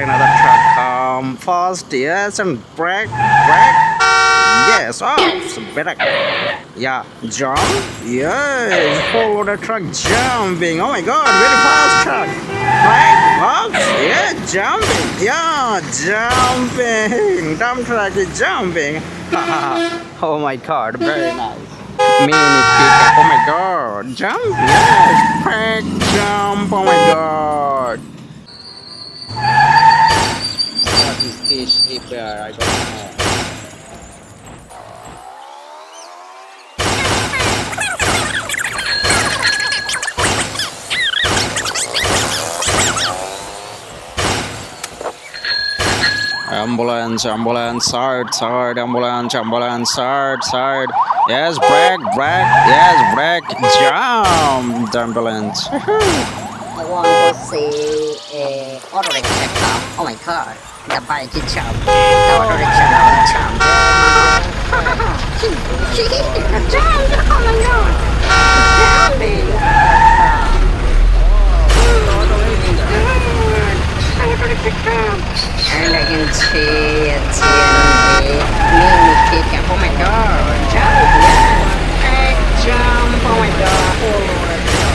another truck come fast. Yes, and brake. Yes, so better. Yeah, jump. Yes, follow the truck jumping. Oh my God, very fast truck. Brake, oops. Yeah, jumping. Yeah, jumping. Dump truck is jumping. Oh my God, very nice. Mini pickup. Oh my God, jump. Yes, brake, jump. Oh my God. What is this repair? I don't know. Ambulance, side, ambulance, side. Yes, brake, yes, brake, jump, the ambulance. I want to see a auto rickshaw come. Oh my God, the bike is jump. The auto rickshaw is jump. Jump! Oh my God! Jumping! And I can see a mini pickup. Oh my God! Jump! Jump! Oh my God! Oh my God,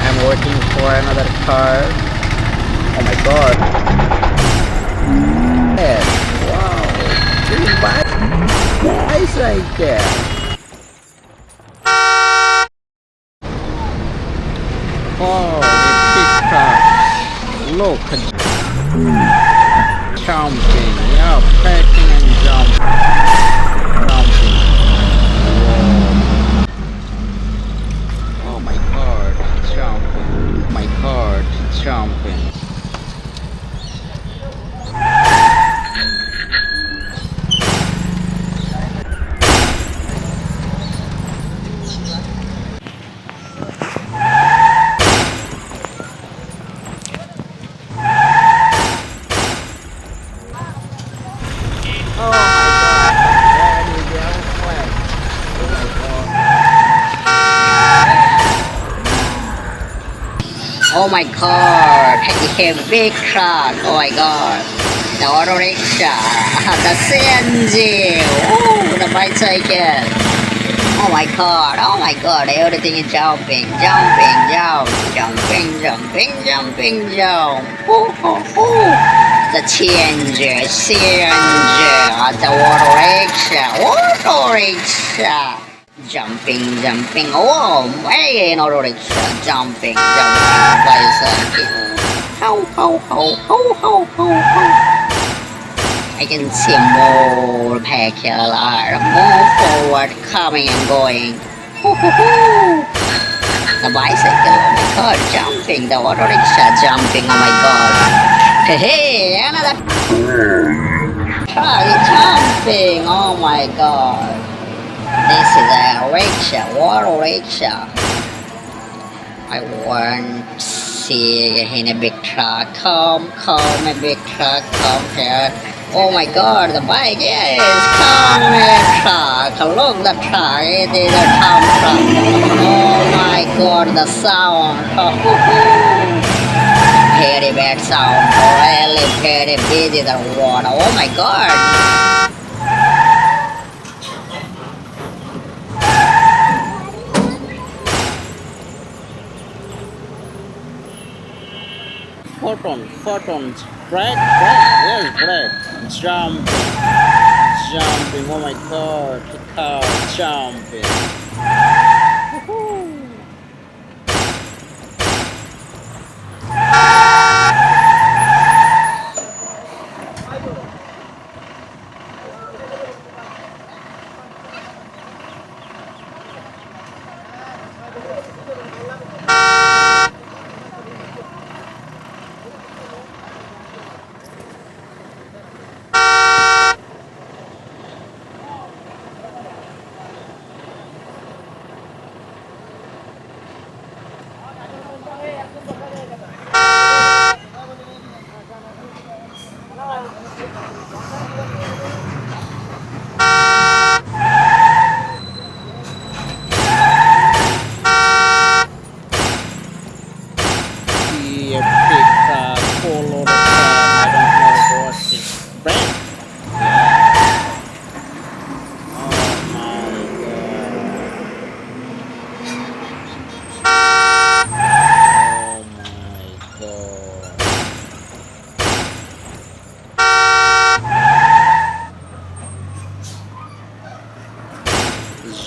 I'm working for another car. Oh my God. Yes. Wow. This is right there. Oh, the pickup. Look. Jumping. Yeah, packing and jumping. Whoa. Oh my God. Jumping. Oh my God. Jumping. Oh my God, a big truck. Oh my God, the auto rickshaw, the CNG, oh, the bicycle. Oh my my god, everything is jumping, jumping. Hoo, hoo, hoo. The change, the auto rickshaw. Jumping, oh, hey, auto rickshaw, jumping, bicycle. How. I can see more vehicle are more forward coming and going. Hoo. The bicycle, oh my god, jumping. The auto rickshaw jumping, oh my god. Hey, another truck is jumping, oh my god. This is a rickshaw, auto rickshaw. I want to see in a big truck. Come, a big truck, come here. Oh my god, the bike is coming truck. Look the truck, it is a town truck. Oh my god, the sound. Very bad sound. Really very busy the water. Oh my god. Photons, brake, yes, brake, jumping, oh my god, the car jumping. Woohoo.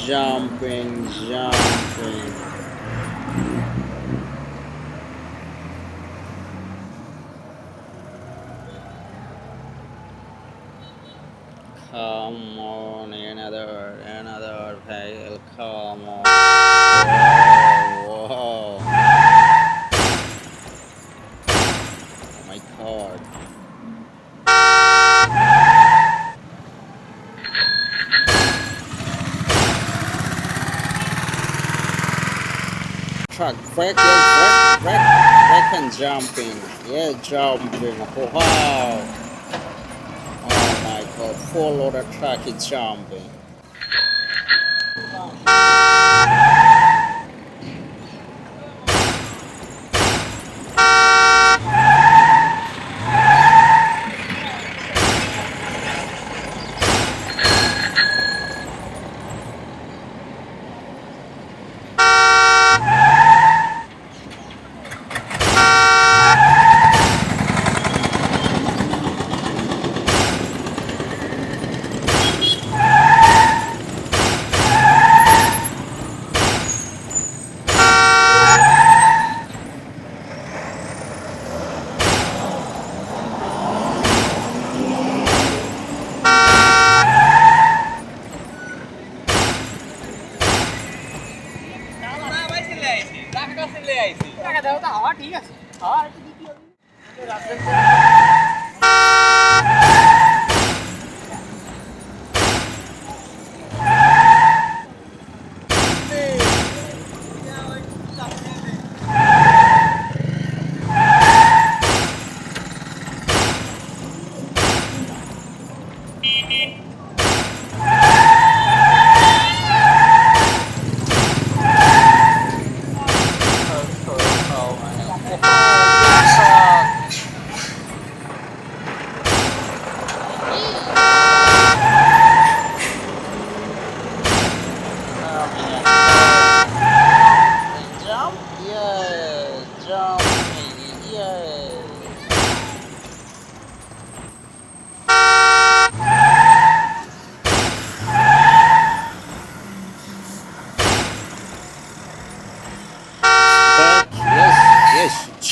Jumping. Come on, another vehicle, come on. Whoa. Oh my god. Truck, brake and jumping. Yeah, jumping. Wow. Oh my god, follow the truck is jumping.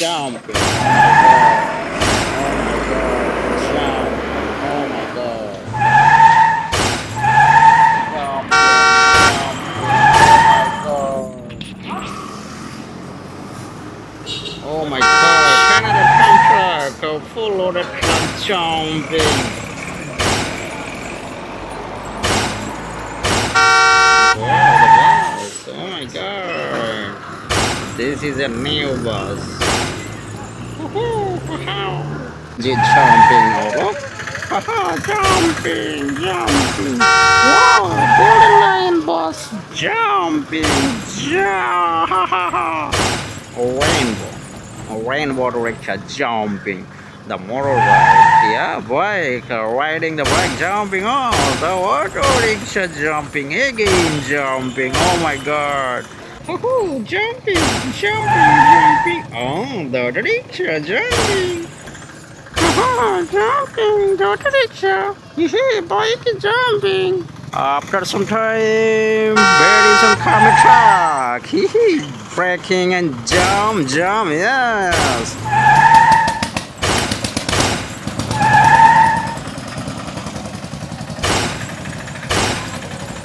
jumping. Oh my god. Oh my god, Canada pump truck, a full loaded truck jumping. Wow, the bus. Oh my god. This is a new bus. Just jumping. Oh, jumping, jumping. Wow, borderline bus. Jumping. A rainbow rickshaw jumping. The motorbike, yeah, bike, riding the bike, jumping. Oh, the auto rickshaw jumping, again jumping. Oh my god. Woohoo, jumping, jumping, jumping. Oh, the auto rickshaw jumping. Jumping, the auto rickshaw. Hey, bike is jumping. After some time, there is a coming truck. Braking and jump, yes.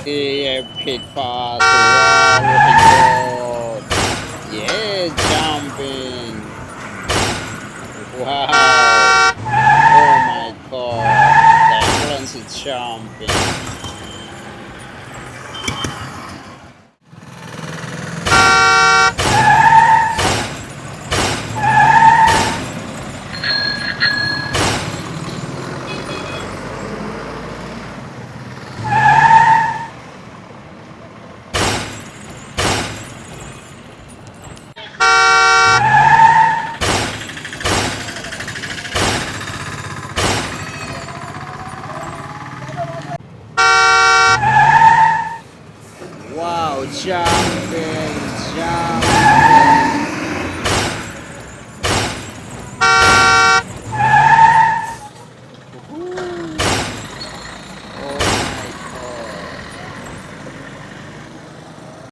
Epic pass, wow, looking good. Yeah, jumping. Wow. Oh my god, the ambulance is jumping.